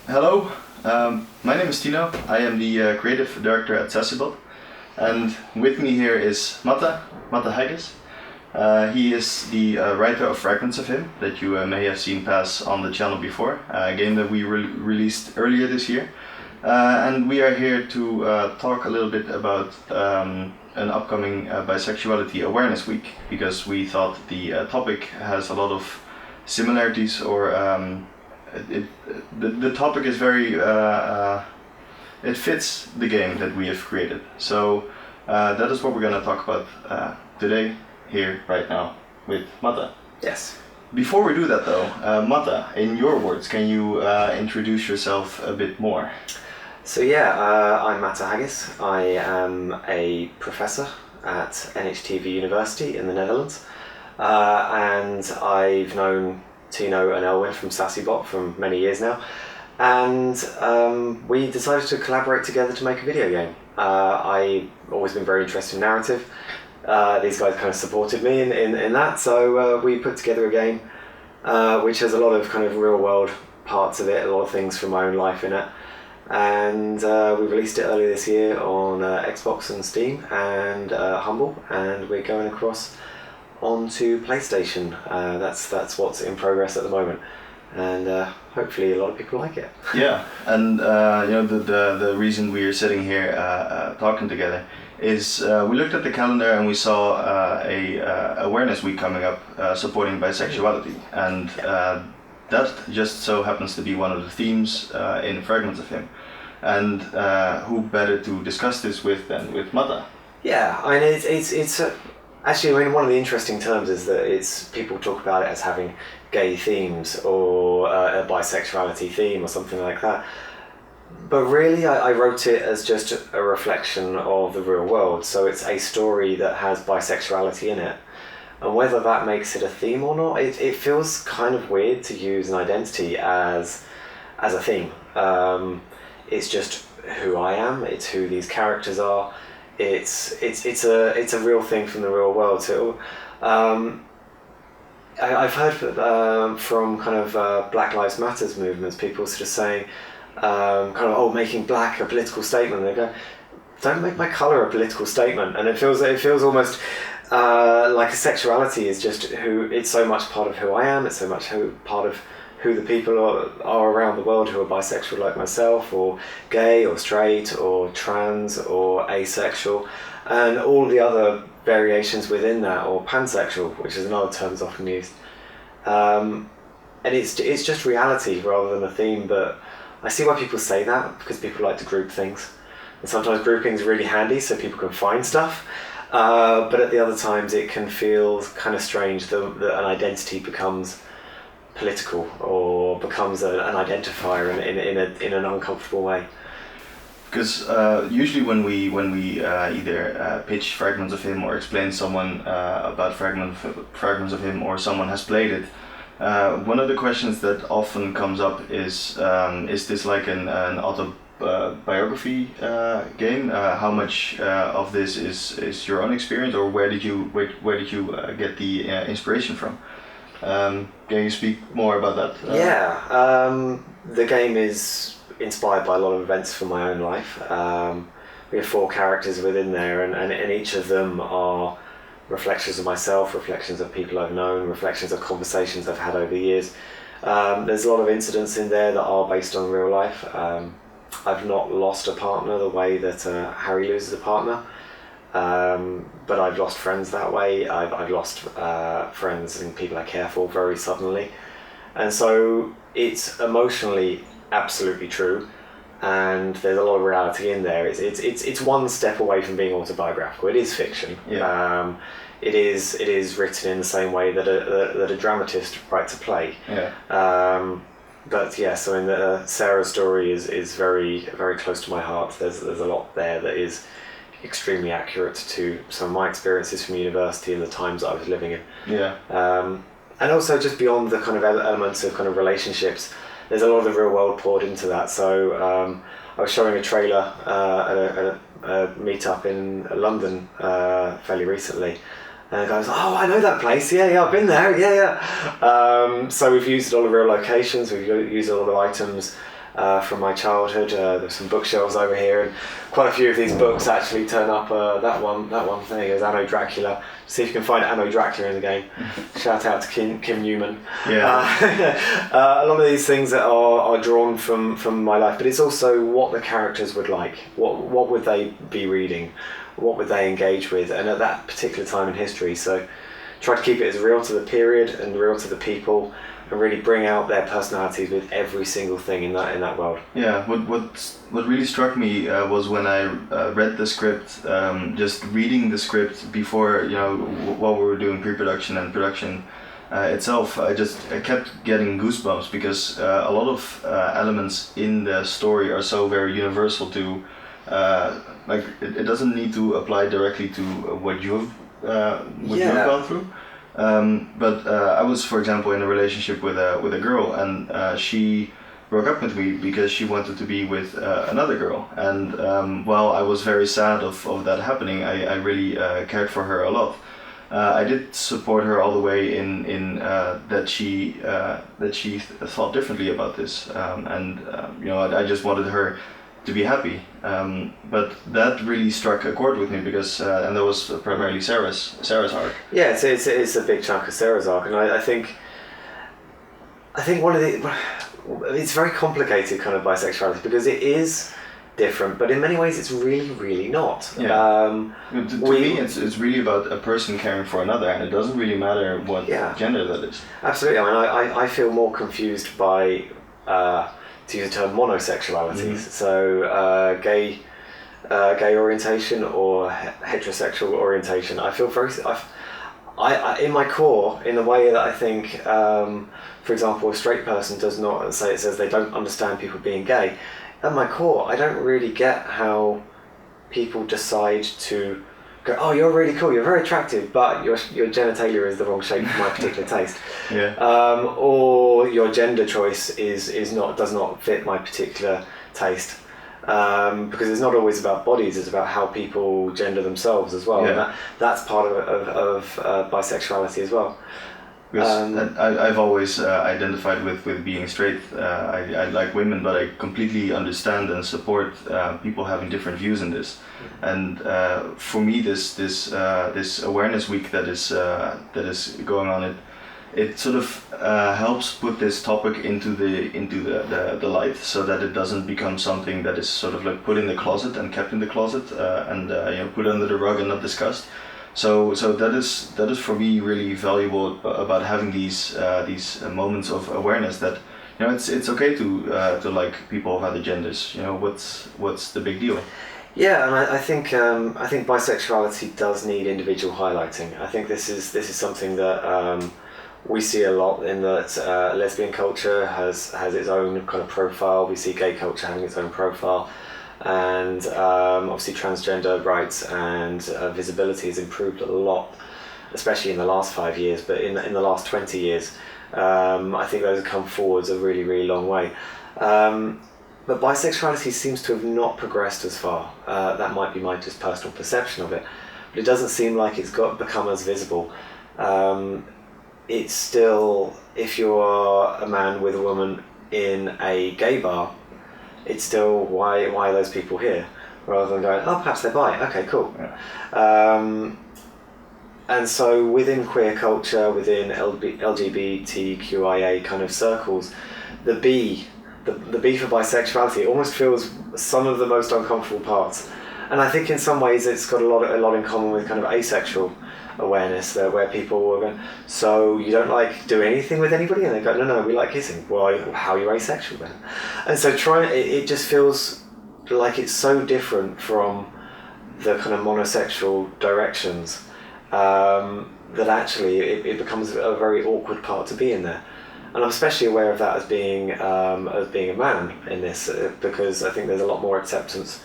Hello, my name is Tino. I am the creative director at Sassybot, and with me here is Mata Haggis. He is the writer of Fragments of Him that you may have seen pass on the channel before, a game that we released earlier this year. And we are here to talk a little bit about an upcoming Bisexuality Awareness Week, because we thought the topic has a lot of similarities, or the topic is very it fits the game that we have created. So that is what we're going to talk about today, here, right now, with Mata. Yes. Before we do that though, Mata, in your words, can you introduce yourself a bit more? So I'm Mata Haggis. I am a professor at NHTV University in the Netherlands, and I've known Tino and Elwin from Sassybot for many years now, and we decided to collaborate together to make a video game. I've always been very interested in narrative. These guys kind of supported me in that, so we put together a game which has a lot of kind of real world parts of it, a lot of things from my own life in it, and we released it earlier this year on Xbox and Steam and Humble, and we're going across onto PlayStation. That's what's in progress at the moment, and hopefully a lot of people like it. Yeah, and the reason we are sitting here talking together is we looked at the calendar and we saw a awareness week coming up supporting bisexuality, and that just so happens to be one of the themes in Fragments of Him. And who better to discuss this with than with Mata? Yeah, I mean it's actually, I mean, one of the interesting terms is that it's people talk about it as having gay themes or a bisexuality theme or something like that. But really, I wrote it as just a reflection of the real world. So it's a story that has bisexuality in it. And whether that makes it a theme or not, it feels kind of weird to use an identity as a theme. It's just who I am. It's who these characters are. It's a real thing from the real world. So I've heard from kind of Black Lives Matters movements, people sort of saying making black a political statement. They go, don't make my colour a political statement, and it feels almost like a sexuality is just it's so much part of who I am. It's so much part of who the people are around the world who are bisexual like myself, or gay, or straight, or trans, or asexual, and all the other variations within that, or pansexual, which is another term that's often used. And it's just reality rather than a theme, but I see why people say that, because people like to group things. And sometimes grouping is really handy so people can find stuff, but at the other times it can feel kind of strange that an identity becomes political or becomes an identifier in an uncomfortable way. Because usually when we either pitch Fragments of Him or explain someone about Fragments of Him, or someone has played it, one of the questions that often comes up is this like an autobiography game? How much of this is your own experience, or where did you get the inspiration from? Can you speak more about that? The game is inspired by a lot of events from my own life. We have 4 characters within there, and each of them are reflections of myself, reflections of people I've known, reflections of conversations I've had over the years. There's a lot of incidents in there that are based on real life. I've not lost a partner the way that Harry loses a partner, but I've lost friends that way. I've lost friends and people I care for very suddenly, and so it's emotionally absolutely true, and there's a lot of reality in there. It's one step away from being autobiographical. It is fiction. Yeah. It is written in the same way that a dramatist writes a play. Yeah. But yeah, so in the Sarah's story is very, very close to my heart. There's a lot there that is extremely accurate to some of my experiences from university and the times that I was living in. Yeah. And also just beyond the kind of elements of kind of relationships, there's a lot of the real world poured into that. So I was showing a trailer at a meetup in London fairly recently, And the guy was, oh, I know that place. Yeah, I've been there. Yeah. So we've used all the real locations. We've used all the items from my childhood. There's some bookshelves over here, and quite a few of these books actually turn up. That one thing is Anno Dracula. See if you can find Anno Dracula in the game. Shout out to Kim Newman. Yeah. A lot of these things that are drawn from my life, but it's also what the characters would like. What would they be reading? What would they engage with? And at that particular time in history, so try to keep it as real to the period and real to the people, and really bring out their personalities with every single thing in that world. Yeah, what really struck me was when I read the script, just reading the script before, while we were doing pre-production and production itself, I kept getting goosebumps, because a lot of elements in the story are so very universal to, it doesn't need to apply directly to what you've gone through. But I was, for example, in a relationship with a girl, and she broke up with me because she wanted to be with another girl. And while I was very sad of that happening, I really cared for her a lot. I did support her all the way in that she thought differently about this, and I just wanted her to be happy, but that really struck a chord with me, because and that was primarily Sarah's arc. Yeah, it's a big chunk of Sarah's arc, and I think one of the, it's very complicated kind of bisexuality, because it is different, but in many ways it's really, really not. Yeah. To me, it's really about a person caring for another, and it doesn't really matter what gender that is. Absolutely. I mean, I feel more confused by to use the term monosexualities, so gay orientation or heterosexual orientation. I feel I in my core, in the way that I think, for example, a straight person does not it says they don't understand people being gay. At my core, I don't really get how people decide to go, oh, you're really cool, you're very attractive, but your genitalia is the wrong shape for my particular taste. Yeah. Or your gender choice does not fit my particular taste. Because it's not always about bodies, it's about how people gender themselves as well. Yeah. And that's part of bisexuality as well. Because I've always identified with being straight. I like women, but I completely understand and support people having different views in this. And for me, this awareness week that is going on, it sort of helps put this topic into the light, so that it doesn't become something that is sort of like put in the closet and kept in the closet and put under the rug and not discussed. So that is for me really valuable about having these moments of awareness, that it's okay to like people of other genders. What's the big deal? Yeah, and I think bisexuality does need individual highlighting. I think this is something that we see a lot, in that lesbian culture has its own kind of profile. We see gay culture having its own profile. And obviously transgender rights and visibility has improved a lot, especially in the last 5 years, but in the last 20 years I think those have come forwards a really, really long way. But bisexuality seems to have not progressed as far. That might be my just personal perception of it, but it doesn't seem like it's become as visible. It's still, if you are a man with a woman in a gay bar, it's still, why are those people here? Rather than going, oh, perhaps they're bi, okay, cool. Yeah. And so within queer culture, within LGBTQIA kind of circles, the B for bisexuality almost feels some of the most uncomfortable parts. And I think in some ways it's got a lot in common with kind of asexual awareness, where people were going, so you don't like do anything with anybody? And they go, no, we like kissing. Well, how are you asexual then? And so it just feels like it's so different from the kind of monosexual directions, that actually it becomes a very awkward part to be in there. And I'm especially aware of that as being a man in this, because I think there's a lot more acceptance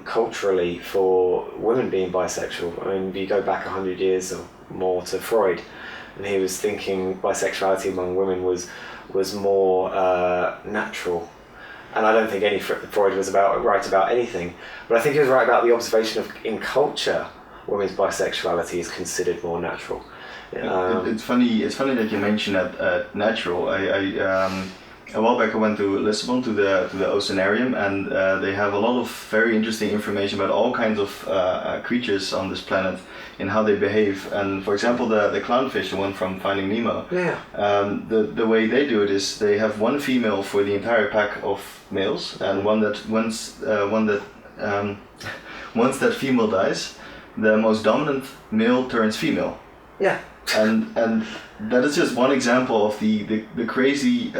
culturally for women being bisexual. I mean, you go back 100 years or more to Freud, and he was thinking bisexuality among women was more natural. And I don't think Freud was right about anything, but I think he was right about the observation in culture women's bisexuality is considered more natural. It's funny. It's funny that you mention that natural. A while back I went to Lisbon to the oceanarium, and they have a lot of very interesting information about all kinds of creatures on this planet and how they behave. And for example, the clownfish, the one from Finding Nemo. Yeah. The way they do it is they have one female for the entire pack of males, and once that female dies, the most dominant male turns female. Yeah. And that is just one example of the crazy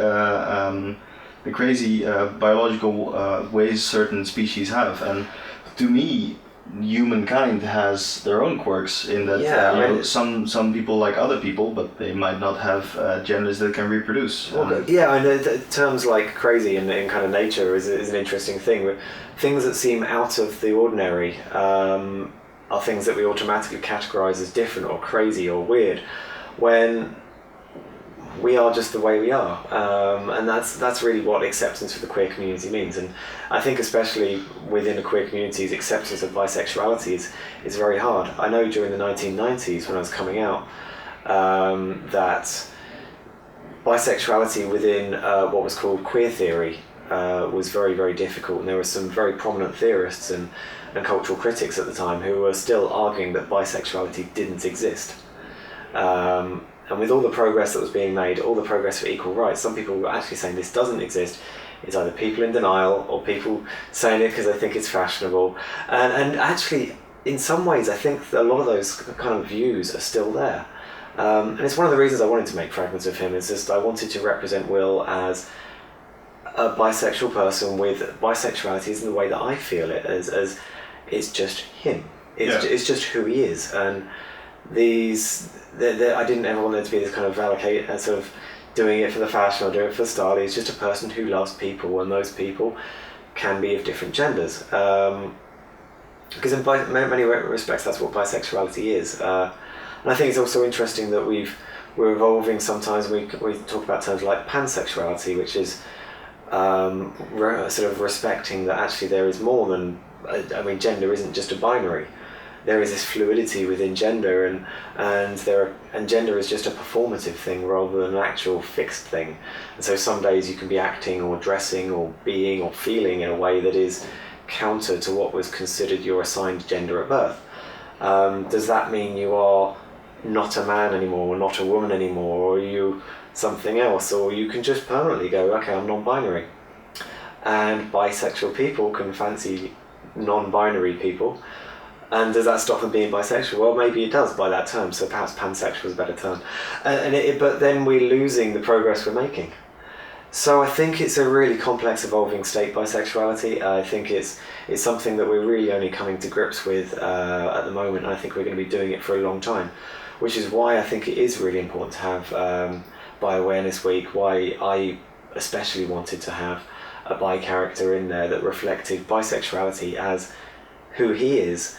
biological ways certain species have. And to me, humankind has their own quirks in that some people like other people, but they might not have genders that can reproduce. Yeah, I know terms like crazy in kind of nature is an interesting thing. But things that seem out of the ordinary are things that we automatically categorize as different or crazy or weird, when we are just the way we are, and that's really what acceptance for the queer community means. And I think especially within the queer communities, acceptance of bisexuality is very hard. I know during the 1990s when I was coming out, that bisexuality within what was called queer theory was very, very difficult, and there were some very prominent theorists and cultural critics at the time who were still arguing that bisexuality didn't exist. And with all the progress that was being made, all the progress for equal rights, some people were actually saying this doesn't exist. It's either people in denial or people saying it because they think it's fashionable. And actually, in some ways, I think that a lot of those kind of views are still there. And it's one of the reasons I wanted to make Fragments of Him. It's just I wanted to represent Will as a bisexual person with bisexuality is in the way that I feel it, as it's just him. It's just who he is. And I didn't ever want there to be this kind of sort of doing it for the fashion or doing it for the style. He's just a person who loves people, and those people can be of different genders. Because in many respects, that's what bisexuality is. And I think it's also interesting that we're evolving. Sometimes we talk about terms like pansexuality, which is sort of respecting that actually there is more than. I mean, gender isn't just a binary. There is this fluidity within gender, and gender is just a performative thing rather than an actual fixed thing. And so some days you can be acting or dressing or being or feeling in a way that is counter to what was considered your assigned gender at birth. Does that mean you are not a man anymore, or not a woman anymore, or are you something else? Or you can just permanently go, okay, I'm non-binary. And bisexual people can fancy non-binary people. And does that stop them being bisexual? Well, maybe it does by that term, so perhaps pansexual is a better term. But then we're losing the progress we're making. So I think it's a really complex, evolving state, bisexuality. I think it's something that we're really only coming to grips with at the moment, and I think we're going to be doing it for a long time, which is why I think it is really important to have Bi Awareness Week, why I especially wanted to have a bi character in there that reflected bisexuality as who he is.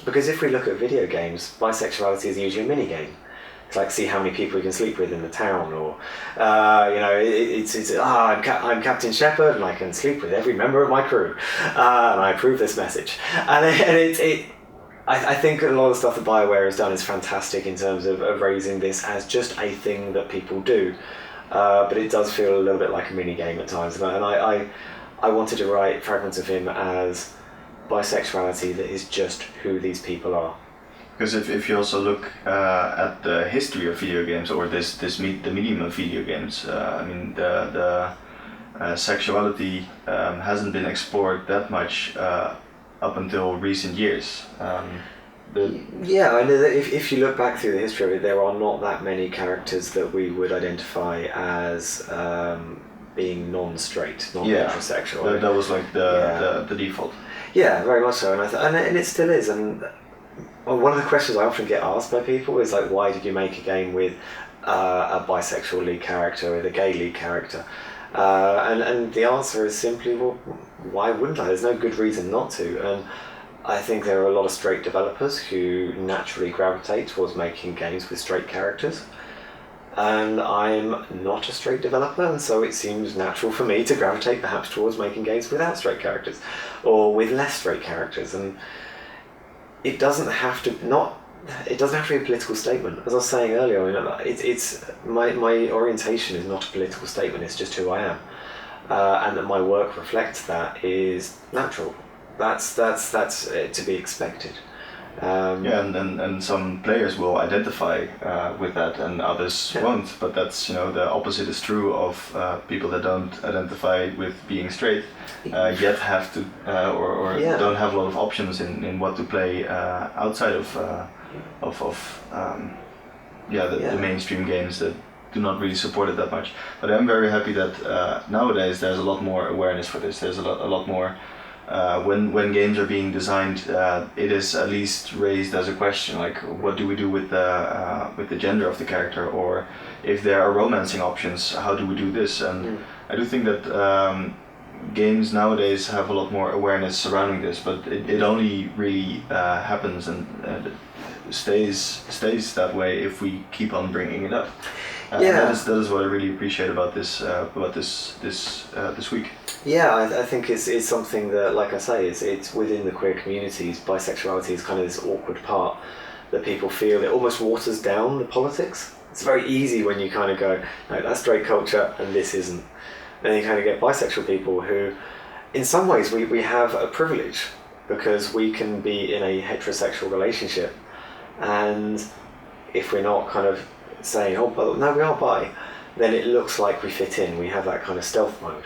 Because if we look at video games, bisexuality is usually a mini game. It's like, see how many people you can sleep with in the town, or I'm Captain Shepard and I can sleep with every member of my crew, and I approve this message. I think a lot of the stuff that BioWare has done is fantastic in terms of raising this as just a thing that people do, but it does feel a little bit like a mini game at times. And I wanted to write Fragments of Him as bisexuality that is just who these people are. Because if you also look at the history of video games, or the medium of video games, I mean the sexuality hasn't been explored that much up until recent years. Yeah, I know that if you look back through the history of it, there are not that many characters that we would identify as being non-straight, non-heterosexual. That was like the default. Yeah, very much so, and it still is. And one of the questions I often get asked by people is like, why did you make a game with a bisexual lead character with a gay lead character? And the answer is simply, well, why wouldn't I? There's no good reason not to. And I think there are a lot of straight developers who naturally gravitate towards making games with straight characters. And I'm not a straight developer, and so it seems natural for me to gravitate perhaps towards making games without straight characters, or with less straight characters. And it doesn't have to be a political statement. As I was saying earlier, it's my orientation is not a political statement. It's just who I am, and that my work reflects that is natural. That's to be expected. And some players will identify with that, and others won't. But that's the opposite is true of people that don't identify with being straight, yet have to or don't have a lot of options in what to play outside of the mainstream games that do not really support it that much. But I'm very happy that nowadays there's a lot more awareness for this. There's a lot more. When games are being designed, it is at least raised as a question, like what do we do with the gender of the character, or if there are romancing options, how do we do this? And I do think that games nowadays have a lot more awareness surrounding this, but it only really happens and stays that way if we keep on bringing it up. That is what I really appreciate about this week. Yeah, I think it's something that, like I say, it's within the queer communities. Bisexuality is kind of this awkward part that people feel. It almost waters down the politics. It's very easy when you kind of go, no, that's straight culture and this isn't. Then you kind of get bisexual people who, in some ways, we have a privilege because we can be in a heterosexual relationship, and if we're not kind of saying, oh, but no, we are bi, then it looks like we fit in. We have that kind of stealth mode.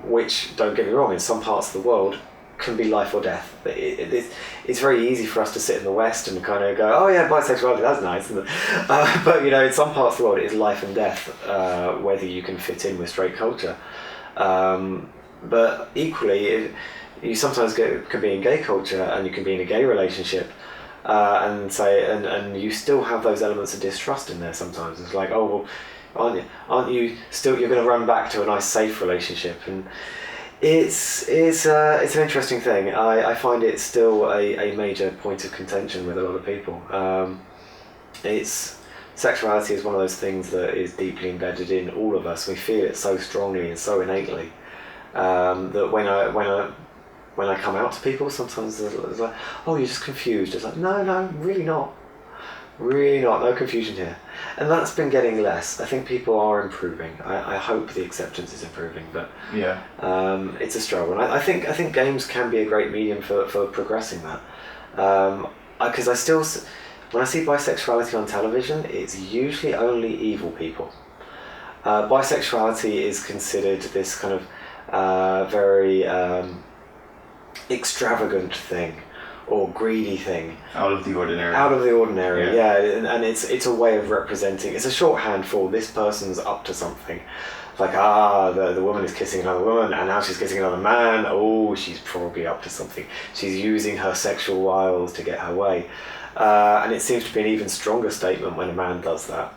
Which, don't get me wrong, in some parts of the world can be life or death. It's very easy for us to sit in the West and kind of go, oh yeah, bisexuality, that's nice, isn't it? But in some parts of the world it is life and death, whether you can fit in with straight culture. But equally, you sometimes can be in gay culture and you can be in a gay relationship, and you still have those elements of distrust in there sometimes. It's like, oh well, aren't you still, you're going to run back to a nice safe relationship? And it's an interesting thing. I find it still a major point of contention with a lot of people. Sexuality is one of those things that is deeply embedded in all of us. We feel it so strongly and so innately, that when I come out to people, sometimes it's like, oh, you're just confused. It's like, no, really not. Really not, no confusion here. And that's been getting less. I think people are improving. I hope the acceptance is improving, but it's a struggle. And I think games can be a great medium for progressing that. Because when I see bisexuality on television, it's usually only evil people. Bisexuality is considered this kind of very extravagant thing, or greedy thing. Out of the ordinary. Yeah. And it's a way of representing, it's a shorthand for this person's up to something. Like, the woman is kissing another woman and now she's kissing another man. Oh, she's probably up to something. She's using her sexual wiles to get her way. And it seems to be an even stronger statement when a man does that.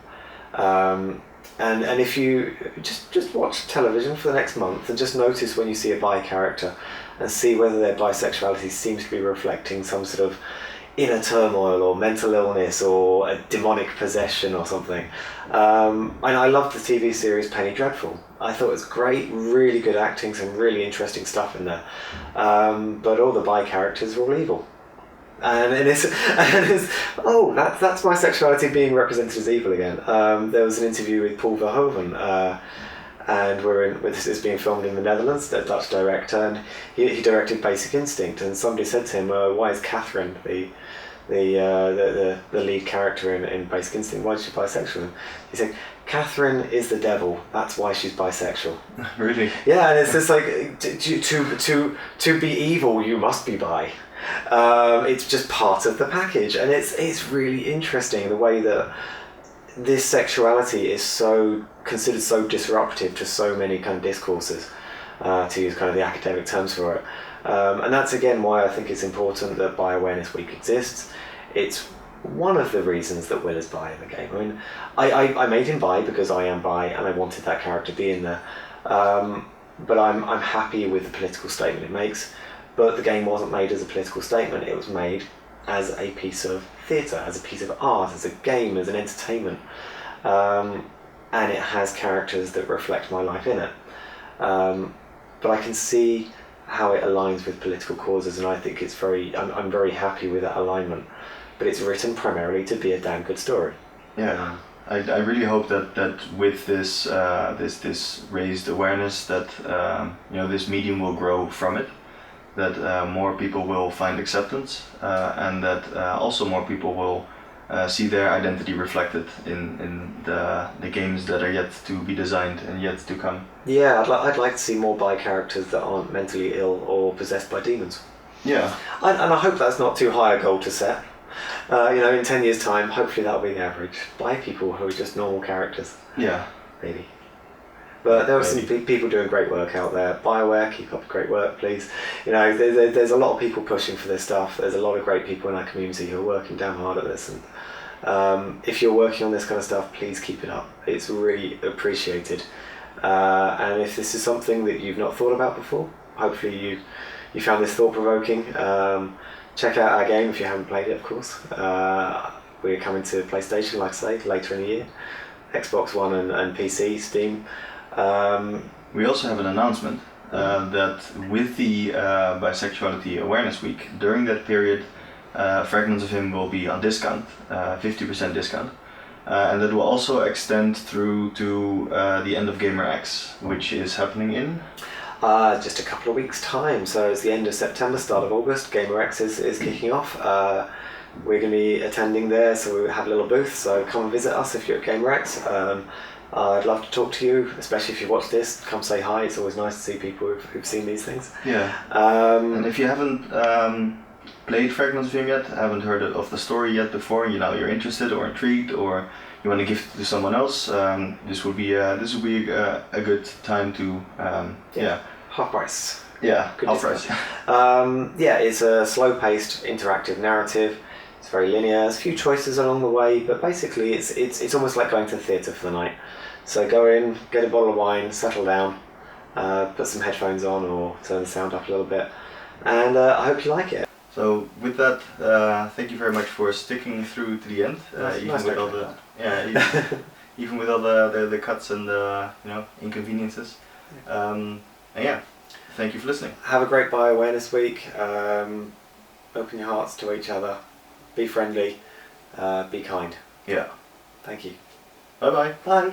And if you just watch television for the next month and just notice when you see a bi character and see whether their bisexuality seems to be reflecting some sort of inner turmoil or mental illness or a demonic possession or something. And I loved the TV series Penny Dreadful. I thought it was great, really good acting, some really interesting stuff in there. But all the bi characters were all evil. And it's that's my sexuality being represented as evil again. There was an interview with Paul Verhoeven, and this is being filmed in the Netherlands, a Dutch director, and he directed Basic Instinct. And somebody said to him, "Why is Catherine the lead character in Basic Instinct? Why is she bisexual?" He said, "Catherine is the devil. That's why she's bisexual." Really? Yeah, and it's just like to be evil, you must be bi. It's just part of the package, and it's really interesting the way that this sexuality is so considered so disruptive to so many kind of discourses, to use kind of the academic terms for it. And that's again why I think it's important that Bi Awareness Week exists. It's one of the reasons that Will is bi in the game. I mean, I made him bi because I am bi and I wanted that character to be in there. But I'm happy with the political statement it makes. But the game wasn't made as a political statement, it was made as a piece of theatre, as a piece of art, as a game, as an entertainment. And it has characters that reflect my life in it. But I can see how it aligns with political causes, and I think it's I'm very happy with that alignment. But it's written primarily to be a damn good story. Yeah, I really hope that with this this raised awareness that this medium will grow from it, that more people will find acceptance, and that also more people will see their identity reflected in the games that are yet to be designed and yet to come. Yeah, I'd like to see more bi characters that aren't mentally ill or possessed by demons. Yeah. And I hope that's not too high a goal to set. In 10 years' time, hopefully that'll be the average. Bi people who are just normal characters. Yeah. Maybe. But there are some people doing great work out there. BioWare, keep up the great work, please. There's a lot of people pushing for this stuff. There's a lot of great people in our community who are working damn hard at this. And if you're working on this kind of stuff, please keep it up. It's really appreciated. And if this is something that you've not thought about before, hopefully you found this thought-provoking. Check out our game if you haven't played it, of course. We're coming to PlayStation, like I say, later in the year. Xbox One and PC, Steam. We also have an announcement that with the Bisexuality Awareness Week, during that period, Fragments of Him will be on discount, 50% discount. And that will also extend through to the end of Gamer X, which is happening in? Just a couple of weeks' time. So it's the end of September, start of August. Gamer X is kicking off. We're going to be attending there, so we have a little booth. So come and visit us if you're at Gamer X. I'd love to talk to you, especially if you watch this. Come say hi. It's always nice to see people who've seen these things. Yeah. And if you haven't played Fragments of Him yet, haven't heard of the story yet before, you're interested or intrigued, or you want to give it to someone else, this would be a good time to half price. Yeah, good half price. It's a slow-paced interactive narrative. It's very linear. There's a few choices along the way, but basically it's almost like going to the theatre for the night. So go in, get a bottle of wine, settle down, put some headphones on or turn the sound up a little bit, and I hope you like it. So with that, thank you very much for sticking through to the end, even with all the cuts and the inconveniences. Thank you for listening. Have a great Bi-Awareness Week. Open your hearts to each other. Be friendly. Be kind. Yeah. Thank you. Bye-bye. Bye.